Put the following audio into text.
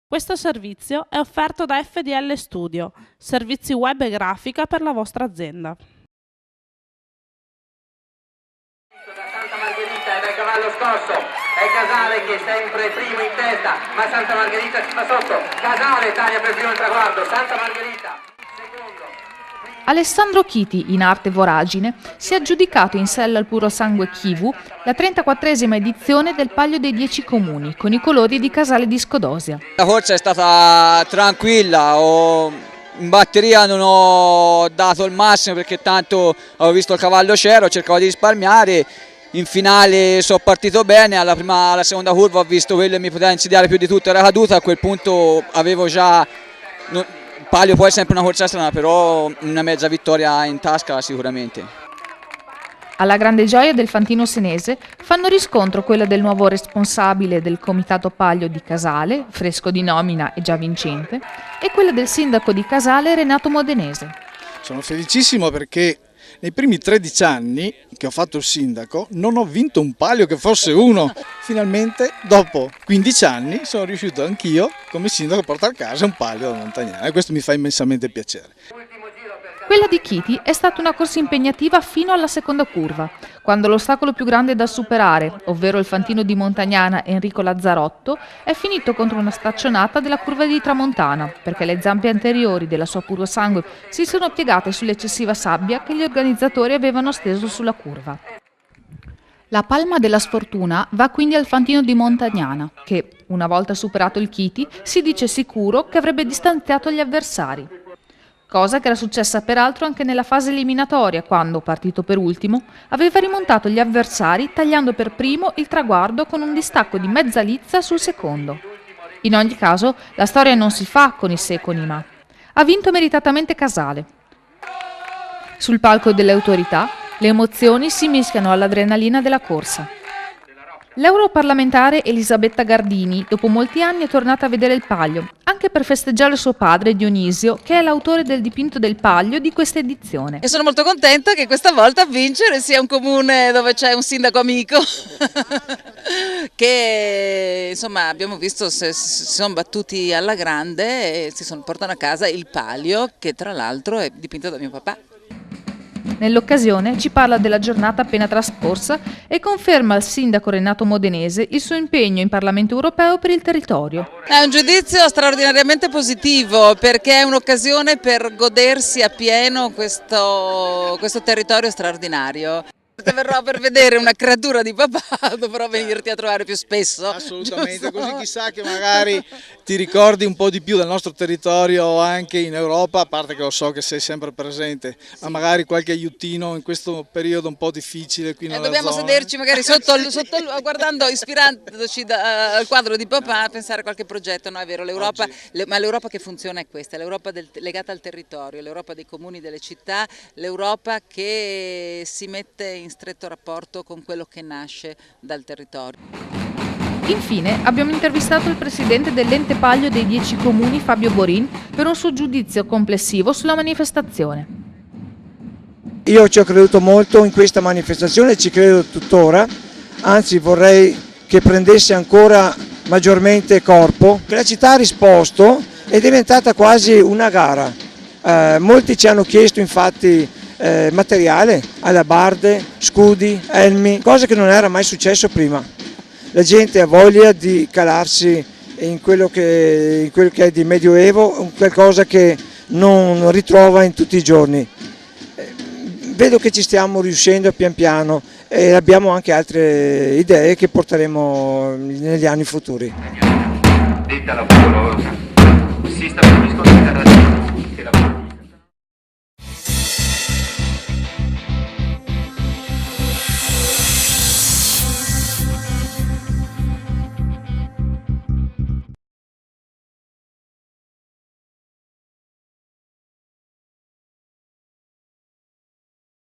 Questo servizio è offerto da FDL Studio, servizi web e grafica per la vostra azienda. Santa Margherita è dal cavallo scosso, è Casale che è sempre primo in testa, ma Santa Margherita ci sta sotto. Casale taglia per primo il traguardo, Santa Margherita secondo. Alessandro Chiti, in arte Voragine, si è aggiudicato in sella al puro sangue Chivu la 34esima edizione del Palio dei 10 Comuni, con i colori di Casale di Scodosia. La corsa è stata tranquilla, in batteria non ho dato il massimo perché tanto avevo visto il cavallo c'ero, cercavo di risparmiare, in finale sono partito bene, alla seconda curva ho visto quello che mi poteva insidiare più di tutto, era caduta, a quel punto avevo già... Il Palio poi è sempre una corsa strana, però una mezza vittoria in tasca sicuramente. Alla grande gioia del fantino senese fanno riscontro quella del nuovo responsabile del Comitato Palio di Casale, fresco di nomina e già vincente, e quella del sindaco di Casale, Renato Modenese. Sono felicissimo perché nei primi 13 anni che ho fatto il sindaco non ho vinto un palio che fosse uno. Finalmente, dopo 15 anni, sono riuscito anch'io come sindaco a portare a casa un palio da Montagnana e questo mi fa immensamente piacere. Quella di Chiti è stata una corsa impegnativa fino alla seconda curva, quando l'ostacolo più grande da superare, ovvero il fantino di Montagnana Enrico Lazzarotto, è finito contro una staccionata della curva di Tramontana, perché le zampe anteriori della sua puro sangue si sono piegate sull'eccessiva sabbia che gli organizzatori avevano steso sulla curva. La palma della sfortuna va quindi al fantino di Montagnana, che, una volta superato il Chiti, si dice sicuro che avrebbe distanziato gli avversari. Cosa che era successa peraltro anche nella fase eliminatoria, quando, partito per ultimo, aveva rimontato gli avversari tagliando per primo il traguardo con un distacco di mezza lizza sul secondo. In ogni caso, la storia non si fa con i secoli, ma ha vinto meritatamente Casale. Sul palco delle autorità, le emozioni si mischiano all'adrenalina della corsa. L'europarlamentare Elisabetta Gardini, dopo molti anni, è tornata a vedere il Palio, anche per festeggiare suo padre Dionisio, che è l'autore del dipinto del Palio di questa edizione. E sono molto contenta che questa volta a vincere sia un comune dove c'è un sindaco amico, che insomma abbiamo visto si sono battuti alla grande e portano a casa il Palio, che tra l'altro è dipinto da mio papà. Nell'occasione ci parla della giornata appena trascorsa e conferma al sindaco Renato Modenese il suo impegno in Parlamento europeo per il territorio. È un giudizio straordinariamente positivo perché è un'occasione per godersi appieno questo territorio straordinario. Se verrò per vedere una creatura di papà dovrò venirti a trovare più spesso. Assolutamente, giusto? così chissà che magari ti ricordi un po' di più del nostro territorio anche in Europa, a parte che lo so che sei sempre presente, ma magari qualche aiutino in questo periodo un po' difficile qui nella dobbiamo zona. sederci magari guardando, ispirandoci al quadro di papà, a pensare a qualche progetto. No, è vero, l'Europa, ma l'Europa che funziona è questa, l'Europa legata al territorio, l'Europa dei comuni, delle città, l'Europa che si mette in stretto rapporto con quello che nasce dal territorio. Infine abbiamo intervistato il presidente dell'Ente Palio dei 10 Comuni, Fabio Borin, per un suo giudizio complessivo sulla manifestazione. Io ci ho creduto molto in questa manifestazione, ci credo tuttora, anzi vorrei che prendesse ancora maggiormente corpo. La città ha risposto, è diventata quasi una gara. Molti ci hanno chiesto infatti materiale, alabarde, scudi, elmi, cosa che non era mai successo prima. La gente ha voglia di calarsi in quello che è di Medioevo, qualcosa che non ritrova in tutti i giorni. Vedo che ci stiamo riuscendo pian piano e abbiamo anche altre idee che porteremo negli anni futuri.